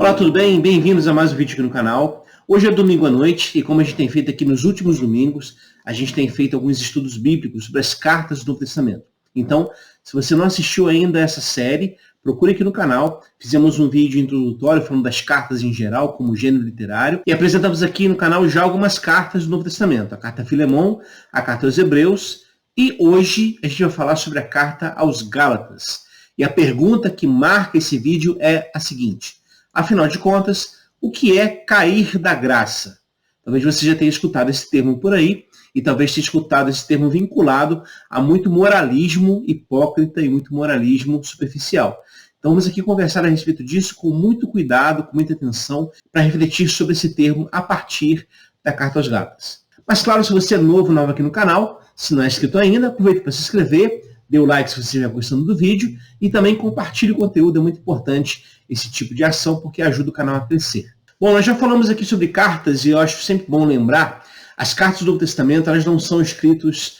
Olá, tudo bem? Bem-vindos a mais um vídeo aqui no canal. Hoje é domingo à noite e como a gente tem feito aqui nos últimos domingos, a gente tem feito alguns estudos bíblicos sobre as cartas do Novo Testamento. Então, se você não assistiu ainda a essa série, procure aqui no canal. Fizemos um vídeo introdutório falando das cartas em geral, como gênero literário, e apresentamos aqui no canal já algumas cartas do Novo Testamento. A carta a Filemon, a carta aos Hebreus, e hoje a gente vai falar sobre a carta aos Gálatas. E a pergunta que marca esse vídeo é a seguinte: afinal de contas, o que é cair da graça? Talvez você já tenha escutado esse termo por aí, e talvez tenha escutado esse termo vinculado a muito moralismo hipócrita e muito moralismo superficial. Então vamos aqui conversar a respeito disso com muito cuidado, com muita atenção, para refletir sobre esse termo a partir da carta aos Gálatas. Mas claro, se você é novo aqui no canal, se não é inscrito ainda, aproveite para se inscrever, dê o like se você estiver gostando do vídeo e também compartilhe o conteúdo, é muito importante esse tipo de ação porque ajuda o canal a crescer. Bom, nós já falamos aqui sobre cartas e eu acho sempre bom lembrar, as cartas do Novo Testamento elas não são escritos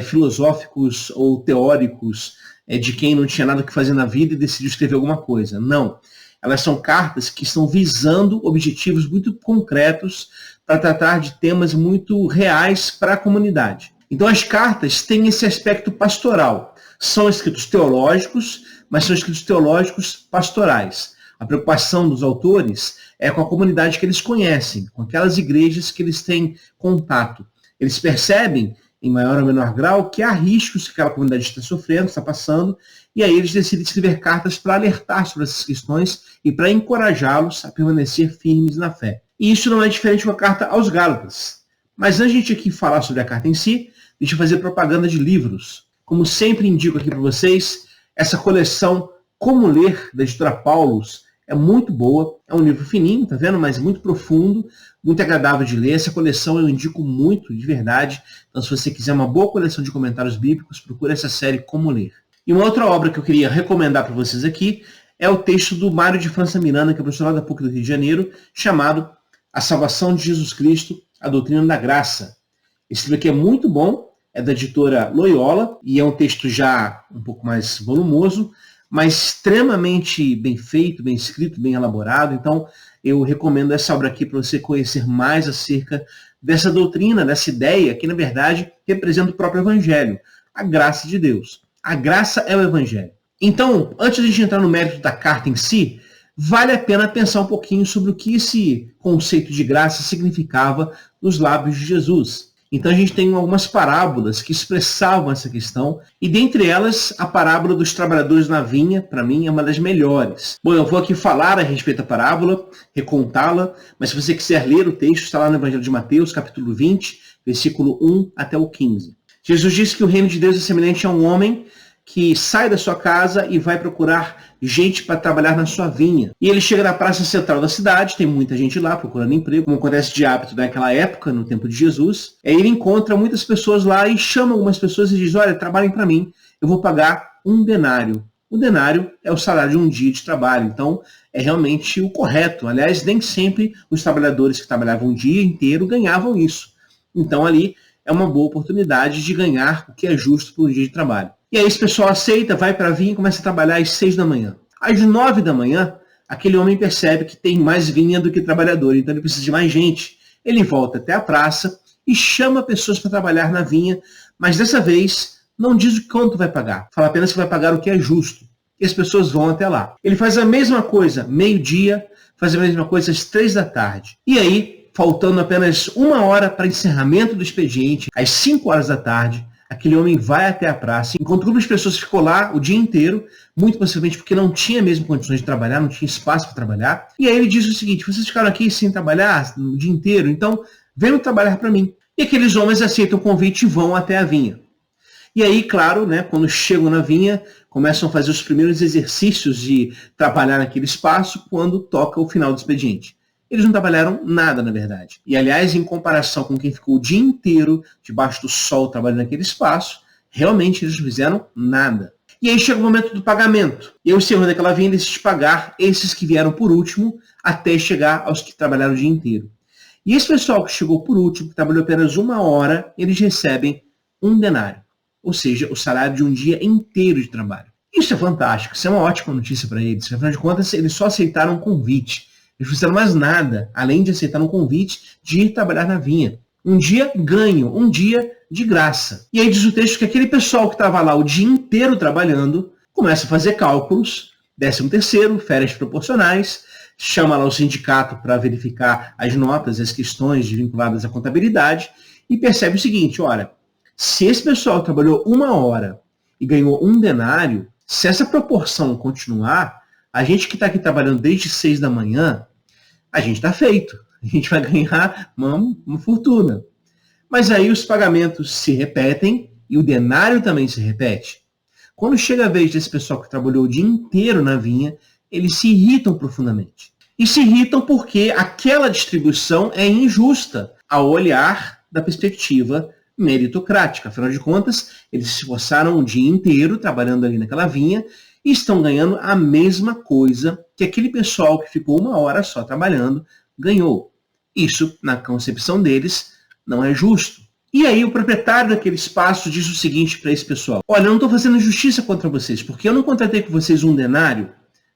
filosóficos ou teóricos de quem não tinha nada que fazer na vida e decidiu escrever alguma coisa. Não. Elas são cartas que estão visando objetivos muito concretos para tratar de temas muito reais para a comunidade. Então as cartas têm esse aspecto pastoral. São escritos teológicos, mas são escritos teológicos pastorais. A preocupação dos autores é com a comunidade que eles conhecem, com aquelas igrejas que eles têm contato. Eles percebem, em maior ou menor grau, que há riscos que aquela comunidade está sofrendo, está passando, e aí eles decidem escrever cartas para alertar sobre essas questões e para encorajá-los a permanecer firmes na fé. E isso não é diferente com a carta aos Gálatas. Mas antes de a gente aqui falar sobre a carta em si, deixa eu fazer propaganda de livros. Como sempre indico aqui para vocês, essa coleção Como Ler, da editora Paulus, é muito boa. É um livro fininho, tá vendo? Mas muito profundo, muito agradável de ler. Essa coleção eu indico muito, de verdade. Então, se você quiser uma boa coleção de comentários bíblicos, procure essa série Como Ler. E uma outra obra que eu queria recomendar para vocês aqui é o texto do Mário de França Miranda, que é professor lá da PUC do Rio de Janeiro, chamado A Salvação de Jesus Cristo, a Doutrina da Graça. Esse livro aqui é muito bom, é da editora Loyola, e é um texto já um pouco mais volumoso, mas extremamente bem feito, bem escrito, bem elaborado. Então, eu recomendo essa obra aqui para você conhecer mais acerca dessa doutrina, dessa ideia, que, na verdade, representa o próprio Evangelho, a graça de Deus. A graça é o Evangelho. Então, antes de a gente entrar no mérito da carta em si, vale a pena pensar um pouquinho sobre o que esse conceito de graça significava nos lábios de Jesus. Então a gente tem algumas parábolas que expressavam essa questão, e dentre elas a parábola dos trabalhadores na vinha, para mim, é uma das melhores. Bom, eu vou aqui falar a respeito da parábola, recontá-la, mas se você quiser ler o texto, está lá no Evangelho de Mateus, capítulo 20, versículo 1 até o 15. Jesus disse que o reino de Deus é semelhante a um homem que sai da sua casa e vai procurar gente para trabalhar na sua vinha. E ele chega na praça central da cidade, tem muita gente lá procurando emprego, como acontece de hábito naquela época, no tempo de Jesus. Aí ele encontra muitas pessoas lá e chama algumas pessoas e diz: olha, trabalhem para mim, eu vou pagar um denário. O denário é o salário de um dia de trabalho, então é realmente o correto. Aliás, nem sempre os trabalhadores que trabalhavam um dia inteiro ganhavam isso. Então ali é uma boa oportunidade de ganhar o que é justo por um dia de trabalho. E aí esse pessoal aceita, vai para a vinha e começa a trabalhar às 6 da manhã. Às 9 da manhã, aquele homem percebe que tem mais vinha do que trabalhador, então ele precisa de mais gente. Ele volta até a praça e chama pessoas para trabalhar na vinha, mas dessa vez não diz o quanto vai pagar. Fala apenas que vai pagar o que é justo. E as pessoas vão até lá. Ele faz a mesma coisa meio-dia, faz a mesma coisa às 3 da tarde. E aí, faltando apenas 1 hora para encerramento do expediente, às 5 horas da tarde, aquele homem vai até a praça, enquanto um grupo de pessoas ficou lá o dia inteiro, muito possivelmente porque não tinha mesmo condições de trabalhar, não tinha espaço para trabalhar. E aí ele diz o seguinte: vocês ficaram aqui sem trabalhar o dia inteiro, então venham trabalhar para mim. E aqueles homens aceitam o convite e vão até a vinha. E aí, claro, quando chegam na vinha, começam a fazer os primeiros exercícios de trabalhar naquele espaço quando toca o final do expediente. Eles não trabalharam nada, na verdade. E, aliás, em comparação com quem ficou o dia inteiro debaixo do sol trabalhando naquele espaço, realmente eles não fizeram nada. E aí chega o momento do pagamento. E aí o senhor daquela vinha decide pagar esses que vieram por último até chegar aos que trabalharam o dia inteiro. E esse pessoal que chegou por último, que trabalhou apenas 1 hora, eles recebem um denário. Ou seja, o salário de um dia inteiro de trabalho. Isso é fantástico, isso é uma ótima notícia para eles. Afinal de contas, eles só aceitaram um convite. Eles não fizeram mais nada, além de aceitar um convite de ir trabalhar na vinha. Um dia ganho, um dia de graça. E aí diz o texto que aquele pessoal que estava lá o dia inteiro trabalhando, começa a fazer cálculos, 13º, férias proporcionais, chama lá o sindicato para verificar as notas, as questões vinculadas à contabilidade, e percebe o seguinte, olha, se esse pessoal trabalhou 1 hora e ganhou 1 denário, se essa proporção continuar, a gente que está aqui trabalhando desde 6 da manhã, a gente está feito. A gente vai ganhar uma fortuna. Mas aí os pagamentos se repetem e o denário também se repete. Quando chega a vez desse pessoal que trabalhou o dia inteiro na vinha, eles se irritam profundamente. E se irritam porque aquela distribuição é injusta ao olhar da perspectiva meritocrática. Afinal de contas, eles se esforçaram o dia inteiro trabalhando ali naquela vinha e estão ganhando a mesma coisa que aquele pessoal que ficou 1 hora só trabalhando ganhou. Isso, na concepção deles, não é justo. E aí o proprietário daquele espaço diz o seguinte para esse pessoal: olha, eu não estou fazendo justiça contra vocês, porque eu não contratei com vocês 1 denário,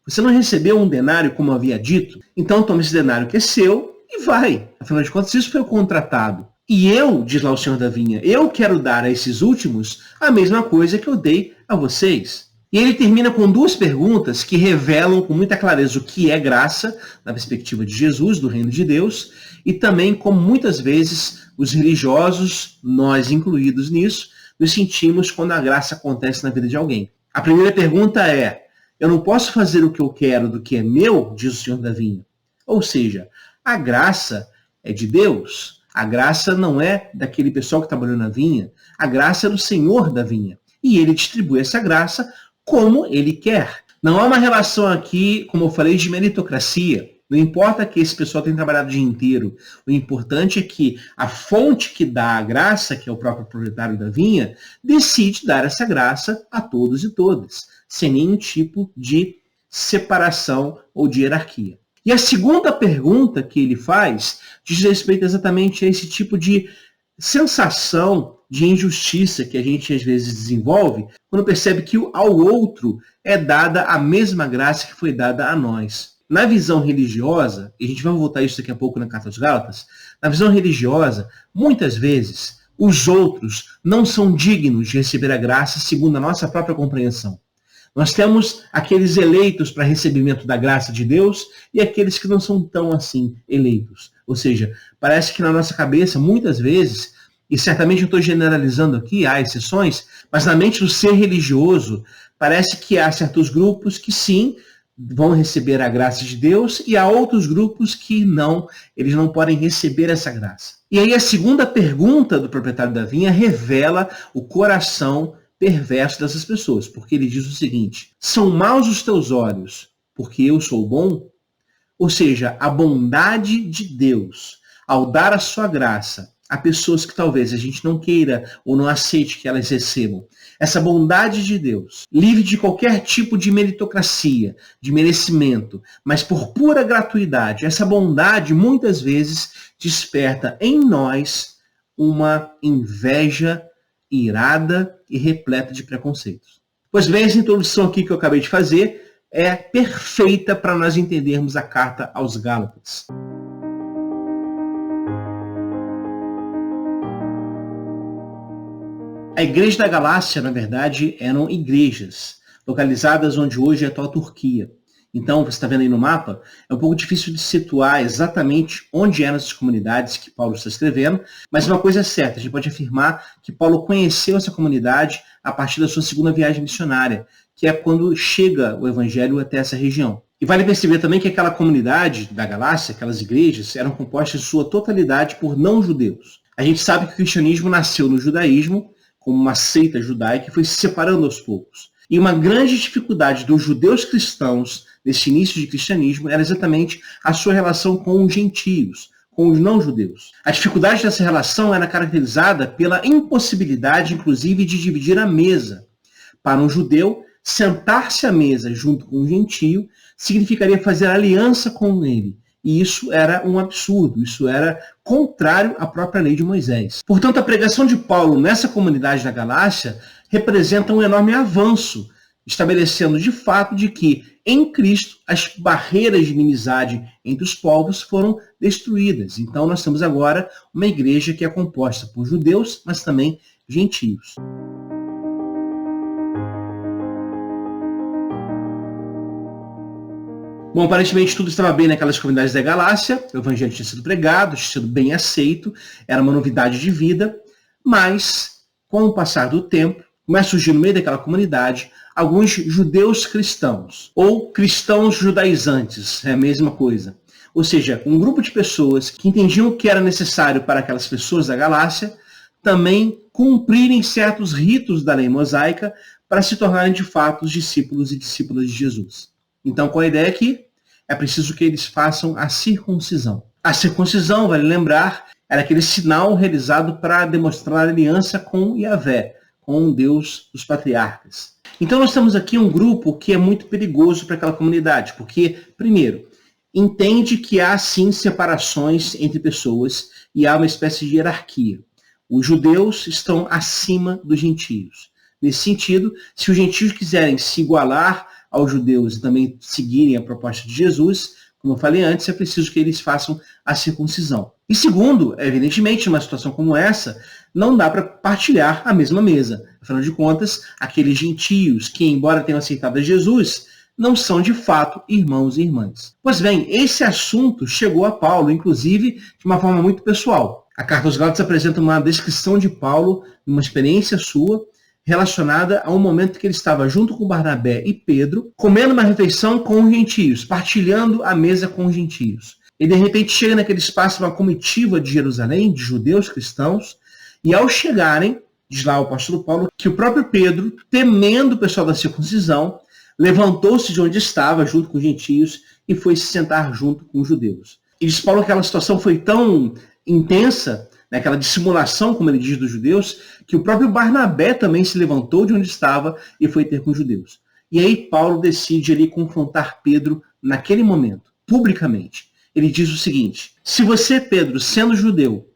você não recebeu 1 denário como eu havia dito, então toma esse denário que é seu e vai. Afinal de contas, isso foi o contratado. E eu, diz lá o senhor da vinha, eu quero dar a esses últimos a mesma coisa que eu dei a vocês. E ele termina com 2 perguntas que revelam com muita clareza o que é graça, na perspectiva de Jesus, do reino de Deus, e também como muitas vezes os religiosos, nós incluídos nisso, nos sentimos quando a graça acontece na vida de alguém. A primeira pergunta é: eu não posso fazer o que eu quero do que é meu, diz o senhor da vinha. Ou seja, a graça é de Deus. A graça não é daquele pessoal que trabalhou na vinha. A graça é do senhor da vinha. E ele distribui essa graça como ele quer. Não há uma relação aqui, como eu falei, de meritocracia. Não importa que esse pessoal tenha trabalhado o dia inteiro. O importante é que a fonte que dá a graça, que é o próprio proprietário da vinha, decide dar essa graça a todos e todas, sem nenhum tipo de separação ou de hierarquia. E a segunda pergunta que ele faz diz respeito exatamente a esse tipo de sensação de injustiça que a gente às vezes desenvolve quando percebe que ao outro é dada a mesma graça que foi dada a nós. Na visão religiosa, e a gente vai voltar a isso daqui a pouco na Carta aos Gálatas, na visão religiosa, muitas vezes os outros não são dignos de receber a graça segundo a nossa própria compreensão. Nós temos aqueles eleitos para recebimento da graça de Deus e aqueles que não são tão assim eleitos. Ou seja, parece que na nossa cabeça, muitas vezes, e certamente eu estou generalizando aqui, há exceções, mas na mente do ser religioso, parece que há certos grupos que sim, vão receber a graça de Deus e há outros grupos que não, eles não podem receber essa graça. E aí a segunda pergunta do proprietário da vinha revela o coração perverso dessas pessoas, porque ele diz o seguinte: são maus os teus olhos, porque eu sou bom? Ou seja, a bondade de Deus, ao dar a sua graça a pessoas que talvez a gente não queira ou não aceite que elas recebam, essa bondade de Deus, livre de qualquer tipo de meritocracia, de merecimento, mas por pura gratuidade, essa bondade muitas vezes desperta em nós uma inveja irada e repleta de preconceitos. Pois bem, essa introdução aqui que eu acabei de fazer é perfeita para nós entendermos a carta aos Gálatas. A igreja da Galácia, na verdade, eram igrejas localizadas onde hoje é a atual Turquia. Então, você está vendo aí no mapa, é um pouco difícil de situar exatamente onde eram essas comunidades que Paulo está escrevendo, mas uma coisa é certa, a gente pode afirmar que Paulo conheceu essa comunidade a partir da sua segunda viagem missionária, que é quando chega o evangelho até essa região. E vale perceber também que aquela comunidade da Galácia, aquelas igrejas, eram compostas em sua totalidade por não-judeus. A gente sabe que o cristianismo nasceu no judaísmo, como uma seita judaica, que foi se separando aos poucos. E uma grande dificuldade dos judeus cristãos, nesse início de cristianismo, era exatamente a sua relação com os gentios, com os não-judeus. A dificuldade dessa relação era caracterizada pela impossibilidade, inclusive, de dividir a mesa. Para um judeu, sentar-se à mesa junto com um gentio significaria fazer aliança com ele. E isso era um absurdo, isso era contrário à própria lei de Moisés. Portanto, a pregação de Paulo nessa comunidade da Galácia representa um enorme avanço, estabelecendo de fato de que em Cristo as barreiras de inimizade entre os povos foram destruídas. Então nós temos agora uma igreja que é composta por judeus, mas também gentios. Bom, aparentemente tudo estava bem naquelas comunidades da Galácia, o evangelho tinha sido pregado, tinha sido bem aceito, era uma novidade de vida, mas com o passar do tempo, começa a surgir no meio daquela comunidade alguns judeus cristãos, ou cristãos judaizantes, é a mesma coisa. Ou seja, um grupo de pessoas que entendiam o que era necessário para aquelas pessoas da Galácia também cumprirem certos ritos da lei mosaica para se tornarem de fato os discípulos e discípulas de Jesus. Então, qual a ideia aqui? É preciso que eles façam a circuncisão. A circuncisão, vale lembrar, era aquele sinal realizado para demonstrar aliança com Yahvé, com o Deus dos patriarcas. Então nós temos aqui um grupo que é muito perigoso para aquela comunidade, porque, primeiro, entende que há sim separações entre pessoas e há uma espécie de hierarquia. Os judeus estão acima dos gentios. Nesse sentido, se os gentios quiserem se igualar aos judeus e também seguirem a proposta de Jesus, como eu falei antes, é preciso que eles façam a circuncisão. E segundo, evidentemente, numa situação como essa, não dá para partilhar a mesma mesa. Afinal de contas, aqueles gentios que, embora tenham aceitado a Jesus, não são de fato irmãos e irmãs. Pois bem, esse assunto chegou a Paulo, inclusive, de uma forma muito pessoal. A carta aos Gálatas apresenta uma descrição de Paulo, uma experiência sua, relacionada a um momento que ele estava junto com Barnabé e Pedro, comendo uma refeição com os gentios, partilhando a mesa com os gentios. E de repente chega naquele espaço uma comitiva de Jerusalém, de judeus cristãos, e ao chegarem, diz lá o apóstolo Paulo, que o próprio Pedro, temendo o pessoal da circuncisão, levantou-se de onde estava, junto com os gentios, e foi se sentar junto com os judeus. E diz Paulo que aquela situação foi tão intensa, aquela dissimulação, como ele diz, dos judeus, que o próprio Barnabé também se levantou de onde estava e foi ter com os judeus. E aí Paulo decide ali confrontar Pedro naquele momento, publicamente. Ele diz o seguinte: se você, Pedro, sendo judeu,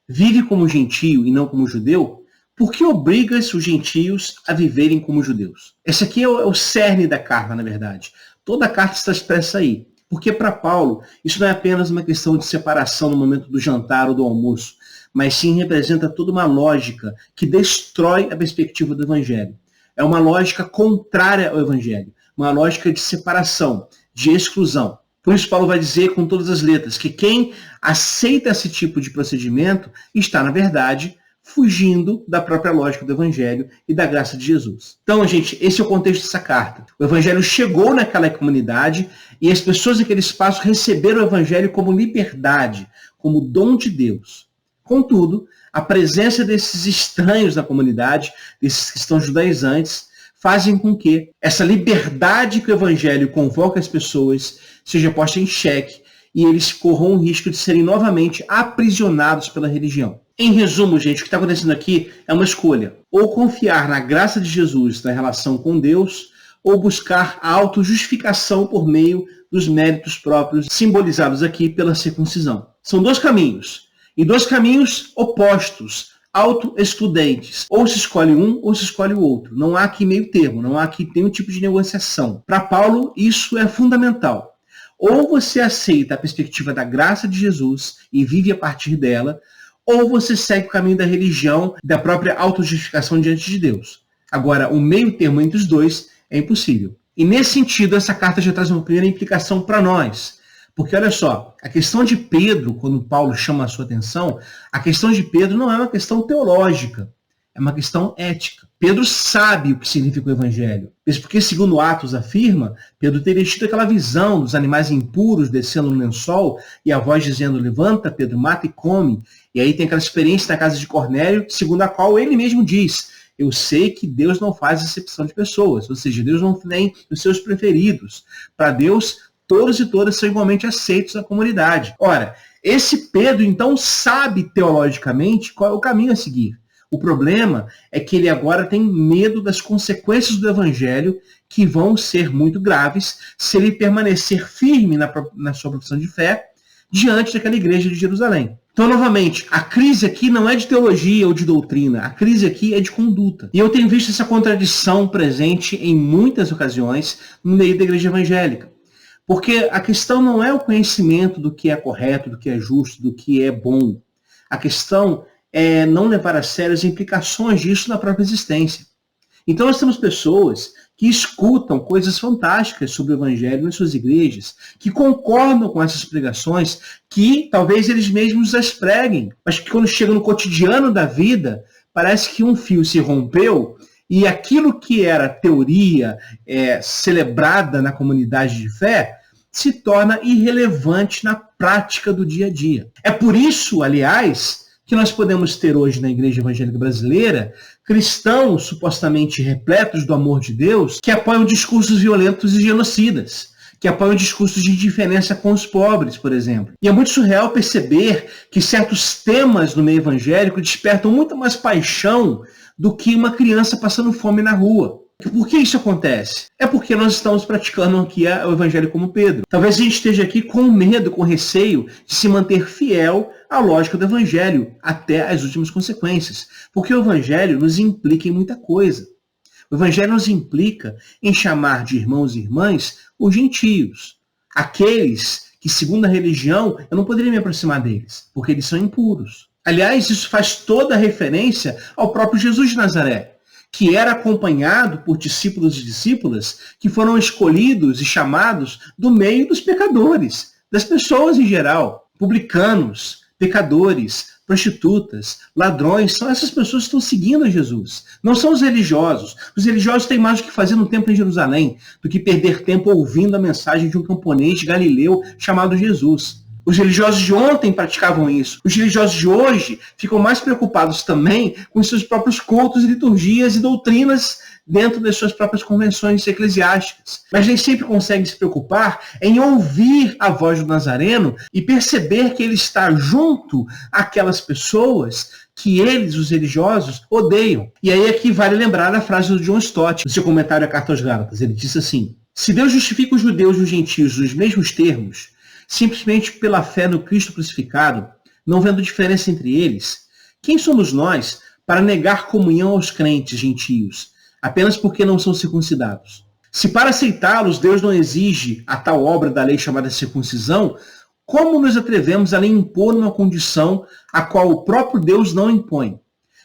vive como gentio e não como judeu, por que obrigas os gentios a viverem como judeus? Esse aqui é o cerne da carta, na verdade. Toda a carta está expressa aí. Porque para Paulo, isso não é apenas uma questão de separação no momento do jantar ou do almoço, mas sim representa toda uma lógica que destrói a perspectiva do Evangelho. É uma lógica contrária ao Evangelho, uma lógica de separação, de exclusão. Por isso Paulo vai dizer com todas as letras que quem aceita esse tipo de procedimento está, na verdade, fugindo da própria lógica do Evangelho e da graça de Jesus. Então, gente, esse é o contexto dessa carta. O Evangelho chegou naquela comunidade e as pessoas naquele espaço receberam o Evangelho como liberdade, como dom de Deus. Contudo, a presença desses estranhos na comunidade, desses cristãos judaizantes, fazem com que essa liberdade que o Evangelho convoca as pessoas seja posta em xeque e eles corram o risco de serem novamente aprisionados pela religião. Em resumo, gente, o que está acontecendo aqui é uma escolha. Ou confiar na graça de Jesus na relação com Deus, ou buscar a autojustificação por meio dos méritos próprios simbolizados aqui pela circuncisão. São dois caminhos. E dois caminhos opostos, auto-excludentes. Ou se escolhe um ou se escolhe o outro. Não há aqui meio termo, não há aqui nenhum tipo de negociação. Para Paulo, isso é fundamental. Ou você aceita a perspectiva da graça de Jesus e vive a partir dela, ou você segue o caminho da religião, da própria autojustificação diante de Deus. Agora, o meio termo entre os dois é impossível. E nesse sentido, essa carta já traz uma primeira implicação para nós. Porque, olha só, a questão de Pedro, quando Paulo chama a sua atenção, a questão de Pedro não é uma questão teológica, é uma questão ética. Pedro sabe o que significa o Evangelho. Mesmo porque, segundo Atos afirma, Pedro teria tido aquela visão dos animais impuros descendo no lençol e a voz dizendo, levanta, Pedro, mata e come. E aí tem aquela experiência na casa de Cornélio, segundo a qual ele mesmo diz, eu sei que Deus não faz acepção de pessoas, ou seja, Deus não tem os seus preferidos. Para Deus, todos e todas são igualmente aceitos na comunidade. Ora, esse Pedro, então, sabe teologicamente qual é o caminho a seguir. O problema é que ele agora tem medo das consequências do Evangelho, que vão ser muito graves se ele permanecer firme na sua profissão de fé diante daquela igreja de Jerusalém. Então, novamente, a crise aqui não é de teologia ou de doutrina, a crise aqui é de conduta. E eu tenho visto essa contradição presente em muitas ocasiões no meio da igreja evangélica. Porque a questão não é o conhecimento do que é correto, do que é justo, do que é bom. A questão é não levar a sério as implicações disso na própria existência. Então nós temos pessoas que escutam coisas fantásticas sobre o Evangelho nas suas igrejas, que concordam com essas pregações, que talvez eles mesmos as preguem, mas que quando chegam no cotidiano da vida, parece que um fio se rompeu e aquilo que era teoria celebrada na comunidade de fé se torna irrelevante na prática do dia a dia. É por isso, aliás, que nós podemos ter hoje na Igreja Evangélica Brasileira cristãos supostamente repletos do amor de Deus que apoiam discursos violentos e genocidas, que apoiam discursos de indiferença com os pobres, por exemplo. E é muito surreal perceber que certos temas no meio evangélico despertam muito mais paixão do que uma criança passando fome na rua. Por que isso acontece? É porque nós estamos praticando aqui o Evangelho como Pedro. Talvez a gente esteja aqui com medo, com receio de se manter fiel à lógica do Evangelho, até as últimas consequências. Porque o Evangelho nos implica em muita coisa. O Evangelho nos implica em chamar de irmãos e irmãs os gentios. Aqueles que, segundo a religião, eu não poderia me aproximar deles, porque eles são impuros. Aliás, isso faz toda a referência ao próprio Jesus de Nazaré, que era acompanhado por discípulos e discípulas que foram escolhidos e chamados do meio dos pecadores, das pessoas em geral, publicanos, pecadores, prostitutas, ladrões, são essas pessoas que estão seguindo a Jesus. Não são os religiosos. Os religiosos têm mais o que fazer no templo em Jerusalém do que perder tempo ouvindo a mensagem de um camponês galileu chamado Jesus. Os religiosos de ontem praticavam isso. Os religiosos de hoje ficam mais preocupados também com seus próprios cultos, liturgias e doutrinas dentro das suas próprias convenções eclesiásticas. Mas nem sempre conseguem se preocupar em ouvir a voz do Nazareno e perceber que ele está junto àquelas pessoas que eles, os religiosos, odeiam. E aí aqui vale lembrar a frase do John Stott, no seu comentário à Carta aos Gálatas. Ele disse assim: se Deus justifica os judeus e os gentios nos mesmos termos, simplesmente pela fé no Cristo crucificado, não vendo diferença entre eles, quem somos nós para negar comunhão aos crentes gentios, apenas porque não são circuncidados? Se para aceitá-los Deus não exige a tal obra da lei chamada circuncisão, como nos atrevemos a lhe impor uma condição a qual o próprio Deus não impõe?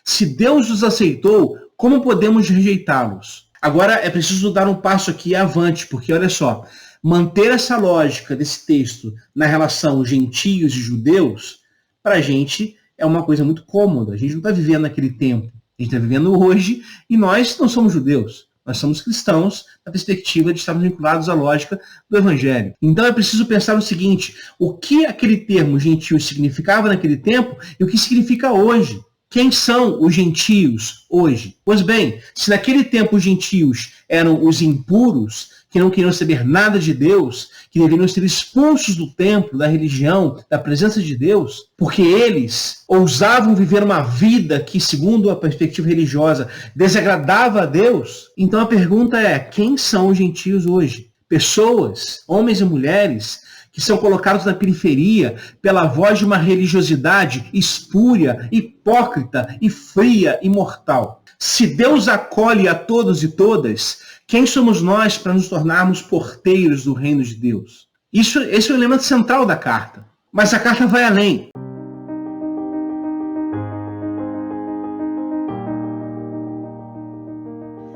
Se Deus os aceitou, como podemos rejeitá-los? Agora é preciso dar um passo aqui avante, porque olha só, manter essa lógica desse texto na relação gentios e judeus, para a gente é uma coisa muito cômoda. A gente não está vivendo naquele tempo. A gente está vivendo hoje e nós não somos judeus. Nós somos cristãos na perspectiva de estarmos vinculados à lógica do Evangelho. Então é preciso pensar no seguinte: o que aquele termo gentio significava naquele tempo e o que significa hoje? Quem são os gentios hoje? Pois bem, se naquele tempo os gentios eram os impuros, que não queriam saber nada de Deus, que deveriam ser expulsos do templo, da religião, da presença de Deus, porque eles ousavam viver uma vida que, segundo a perspectiva religiosa, desagradava a Deus, então a pergunta é: quem são os gentios hoje? Pessoas, homens e mulheres, que são colocados na periferia pela voz de uma religiosidade espúria, hipócrita e fria e mortal. Se Deus acolhe a todos e todas, quem somos nós para nos tornarmos porteiros do reino de Deus? Esse é o elemento central da carta. Mas a carta vai além.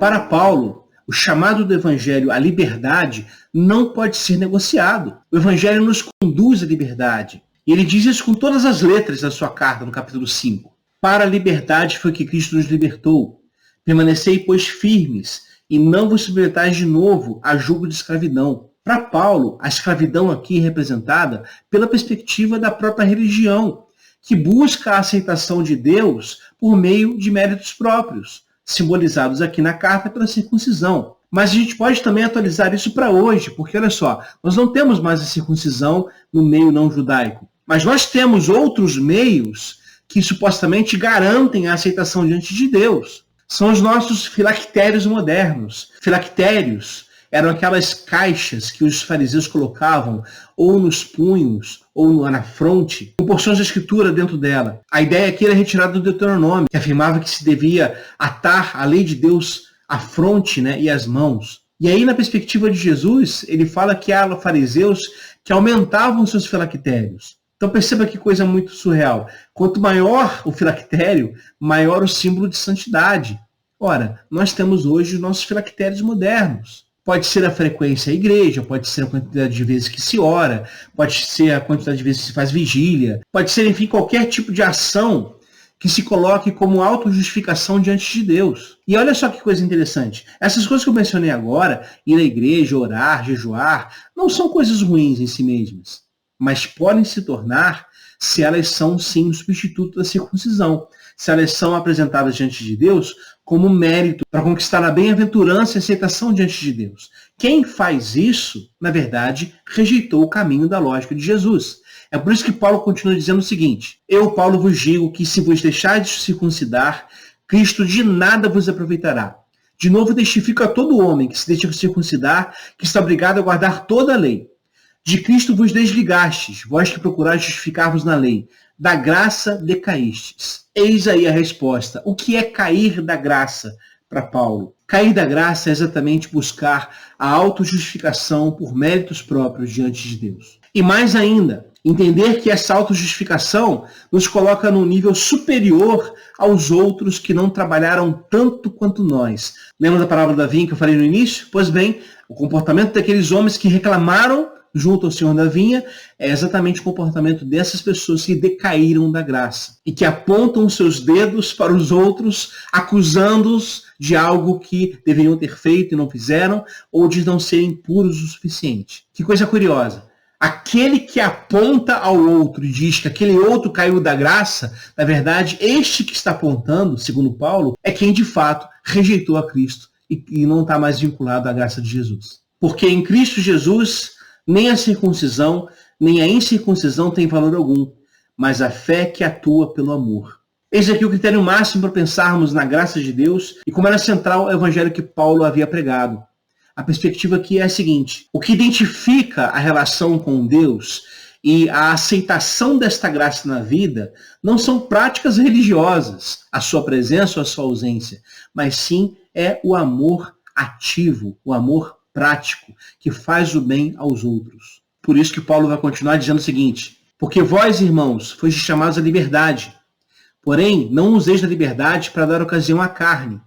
Para Paulo, o chamado do Evangelho à liberdade não pode ser negociado. O Evangelho nos conduz à liberdade. E ele diz isso com todas as letras da sua carta, no capítulo 5. Para a liberdade foi que Cristo nos libertou. Permanecei, pois, firmes, e não vos submetais de novo a jugo de escravidão. Para Paulo, a escravidão aqui é representada pela perspectiva da própria religião, que busca a aceitação de Deus por meio de méritos próprios, simbolizados aqui na carta pela circuncisão. Mas a gente pode também atualizar isso para hoje, porque olha só, nós não temos mais a circuncisão no meio não judaico, mas nós temos outros meios que supostamente garantem a aceitação diante de Deus. São os nossos filactérios modernos. Filactérios eram aquelas caixas que os fariseus colocavam ou nos punhos ou na fronte, com porções da escritura dentro dela. A ideia aqui era retirada do Deuteronômio, que afirmava que se devia atar a lei de Deus à fronte, né, e às mãos. E aí, na perspectiva de Jesus, ele fala que há fariseus que aumentavam seus filactérios. Então perceba que coisa muito surreal. Quanto maior o filactério, maior o símbolo de santidade. Ora, nós temos hoje os nossos filactérios modernos. Pode ser a frequência à igreja, pode ser a quantidade de vezes que se ora, pode ser a quantidade de vezes que se faz vigília, pode ser, enfim, qualquer tipo de ação que se coloque como autojustificação diante de Deus. E olha só que coisa interessante. Essas coisas que eu mencionei agora, ir à igreja, orar, jejuar, não são coisas ruins em si mesmas, mas podem se tornar se elas são, sim, um substituto da circuncisão. Se elas são apresentadas diante de Deus como mérito para conquistar a bem-aventurança e aceitação diante de Deus. Quem faz isso, na verdade, rejeitou o caminho da lógica de Jesus. É por isso que Paulo continua dizendo o seguinte: eu, Paulo, vos digo que se vos deixardes de circuncidar, Cristo de nada vos aproveitará. De novo testifico a todo homem que se deixa de circuncidar, que está obrigado a guardar toda a lei. De Cristo vos desligastes, vós que procurais justificar-vos na lei. Da graça decaístes. Eis aí a resposta. O que é cair da graça para Paulo? Cair da graça é exatamente buscar a autojustificação por méritos próprios diante de Deus. E mais ainda, entender que essa autojustificação nos coloca num nível superior aos outros que não trabalharam tanto quanto nós. Lembra da parábola da vinha que eu falei no início? Pois bem, o comportamento daqueles homens que reclamaram junto ao Senhor da vinha é exatamente o comportamento dessas pessoas que decaíram da graça e que apontam seus dedos para os outros, acusando-os de algo que deveriam ter feito e não fizeram, ou de não serem puros o suficiente. Que coisa curiosa. Aquele que aponta ao outro e diz que aquele outro caiu da graça, na verdade, este que está apontando, segundo Paulo, é quem de fato rejeitou a Cristo e não está mais vinculado à graça de Jesus. Porque em Cristo Jesus, nem a circuncisão, nem a incircuncisão tem valor algum, mas a fé que atua pelo amor. Eis aqui o critério máximo para pensarmos na graça de Deus e como era central ao evangelho que Paulo havia pregado. A perspectiva aqui é a seguinte: o que identifica a relação com Deus e a aceitação desta graça na vida não são práticas religiosas, a sua presença ou a sua ausência, mas sim é o amor ativo, o amor prático, que faz o bem aos outros. Por isso que Paulo vai continuar dizendo o seguinte: porque vós, irmãos, fostes chamados à liberdade, porém não useis da liberdade para dar ocasião à carne.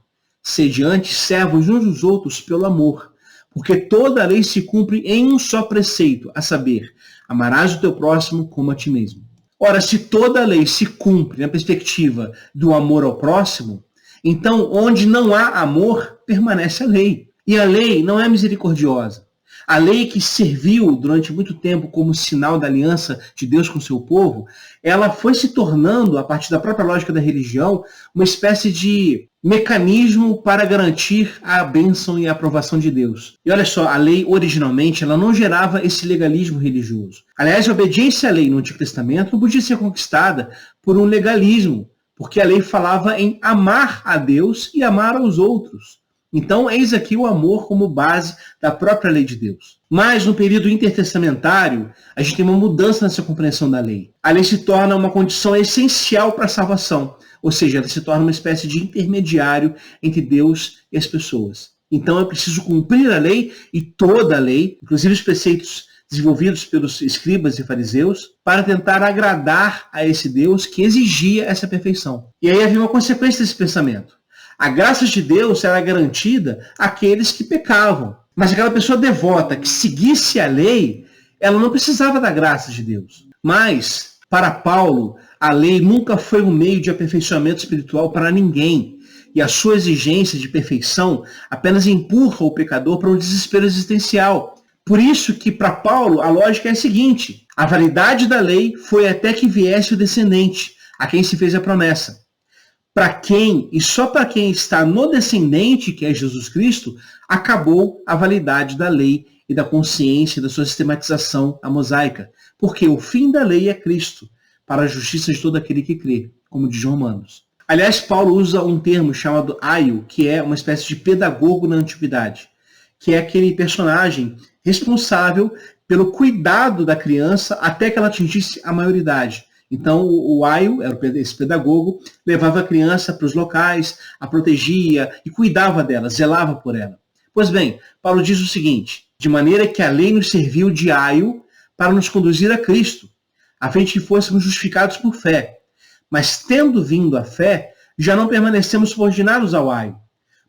Sede antes servos uns dos outros pelo amor, porque toda a lei se cumpre em um só preceito, a saber, amarás o teu próximo como a ti mesmo. Ora, se toda a lei se cumpre na perspectiva do amor ao próximo, então onde não há amor, permanece a lei. E a lei não é misericordiosa. A lei que serviu durante muito tempo como sinal da aliança de Deus com o seu povo, ela foi se tornando, a partir da própria lógica da religião, uma espécie de mecanismo para garantir a bênção e a aprovação de Deus. E olha só, a lei originalmente ela não gerava esse legalismo religioso. Aliás, a obediência à lei no Antigo Testamento não podia ser conquistada por um legalismo, porque a lei falava em amar a Deus e amar aos outros. Então, eis aqui o amor como base da própria lei de Deus. Mas, no período intertestamentário, a gente tem uma mudança nessa compreensão da lei. A lei se torna uma condição essencial para a salvação, ou seja, ela se torna uma espécie de intermediário entre Deus e as pessoas. Então, é preciso cumprir a lei e toda a lei, inclusive os preceitos desenvolvidos pelos escribas e fariseus, para tentar agradar a esse Deus que exigia essa perfeição. E aí havia uma consequência desse pensamento. A graça de Deus era garantida àqueles que pecavam. Mas aquela pessoa devota que seguisse a lei, ela não precisava da graça de Deus. Mas, para Paulo, a lei nunca foi um meio de aperfeiçoamento espiritual para ninguém. E a sua exigência de perfeição apenas empurra o pecador para um desespero existencial. Por isso que, para Paulo, a lógica é a seguinte: a validade da lei foi até que viesse o descendente, a quem se fez a promessa. Para quem, e só para quem está no descendente, que é Jesus Cristo, acabou a validade da lei e da consciência da sua sistematização mosaica. Porque o fim da lei é Cristo, para a justiça de todo aquele que crê, como diz Romanos. Aliás, Paulo usa um termo chamado aio, que é uma espécie de pedagogo na antiguidade, que é aquele personagem responsável pelo cuidado da criança até que ela atingisse a maioridade. Então, o aio, esse pedagogo, levava a criança para os locais, a protegia e cuidava dela, zelava por ela. Pois bem, Paulo diz o seguinte: de maneira que a lei nos serviu de aio para nos conduzir a Cristo, a fim de que fôssemos justificados por fé. Mas tendo vindo a fé, já não permanecemos subordinados ao aio,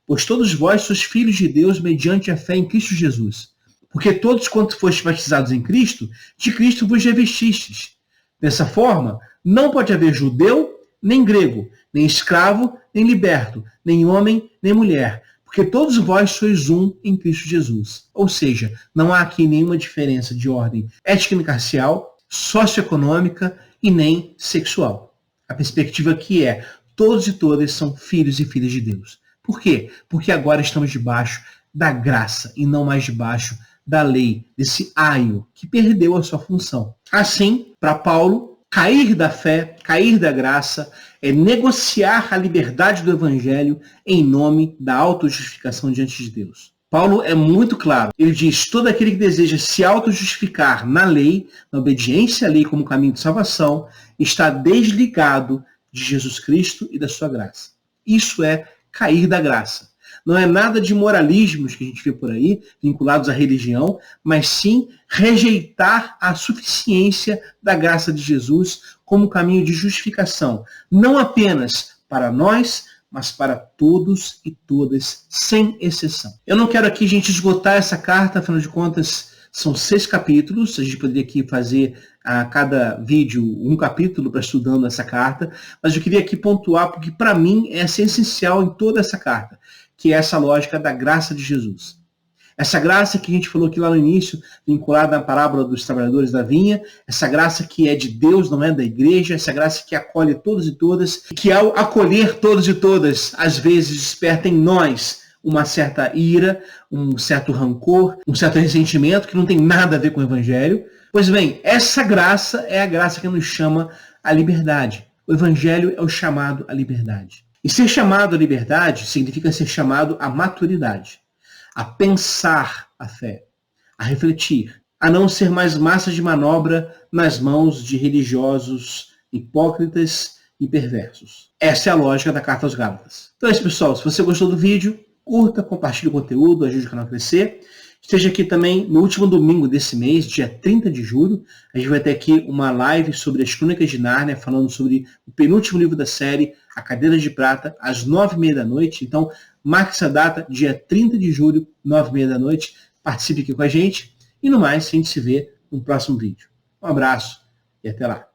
pois todos vós sois filhos de Deus mediante a fé em Cristo Jesus. Porque todos quanto fostes batizados em Cristo, de Cristo vos revestistes. Dessa forma, não pode haver judeu, nem grego, nem escravo, nem liberto, nem homem, nem mulher, porque todos vós sois um em Cristo Jesus. Ou seja, não há aqui nenhuma diferença de ordem étnico-racial, socioeconômica e nem sexual. A perspectiva aqui é: todos e todas são filhos e filhas de Deus. Por quê? Porque agora estamos debaixo da graça e não mais debaixo da lei, desse aio que perdeu a sua função. Assim, para Paulo, cair da fé, cair da graça, é negociar a liberdade do evangelho em nome da autojustificação diante de Deus. Paulo é muito claro. Ele diz: todo aquele que deseja se autojustificar na lei, na obediência à lei como caminho de salvação, está desligado de Jesus Cristo e da sua graça. Isso é cair da graça. Não é nada de moralismos que a gente vê por aí, vinculados à religião, mas sim rejeitar a suficiência da graça de Jesus como caminho de justificação, não apenas para nós, mas para todos e todas, sem exceção. Eu não quero aqui, gente, esgotar essa carta, afinal de contas, são 6 capítulos, a gente poderia aqui fazer a cada vídeo um capítulo para estudando essa carta, mas eu queria aqui pontuar, porque para mim essa é essencial em toda essa carta, que é essa lógica da graça de Jesus. Essa graça que a gente falou aqui lá no início, vinculada à parábola dos trabalhadores da vinha, essa graça que é de Deus, não é da igreja, essa graça que acolhe todos e todas, e que ao acolher todos e todas, às vezes desperta em nós uma certa ira, um certo rancor, um certo ressentimento que não tem nada a ver com o evangelho. Pois bem, essa graça é a graça que nos chama à liberdade. O evangelho é o chamado à liberdade. E ser chamado à liberdade significa ser chamado à maturidade, a pensar a fé, a refletir, a não ser mais massa de manobra nas mãos de religiosos hipócritas e perversos. Essa é a lógica da Carta aos Gálatas. Então é isso, pessoal. Se você gostou do vídeo, curta, compartilhe o conteúdo, ajude o canal a crescer. Esteja aqui também no último domingo desse mês, dia 30 de julho. A gente vai ter aqui uma live sobre as Crônicas de Nárnia, falando sobre o penúltimo livro da série, A Cadeira de Prata, às 9h30 da noite. Então, marque essa data, dia 30 de julho, 9h30 da noite. Participe aqui com a gente. E no mais, a gente se vê no próximo vídeo. Um abraço e até lá.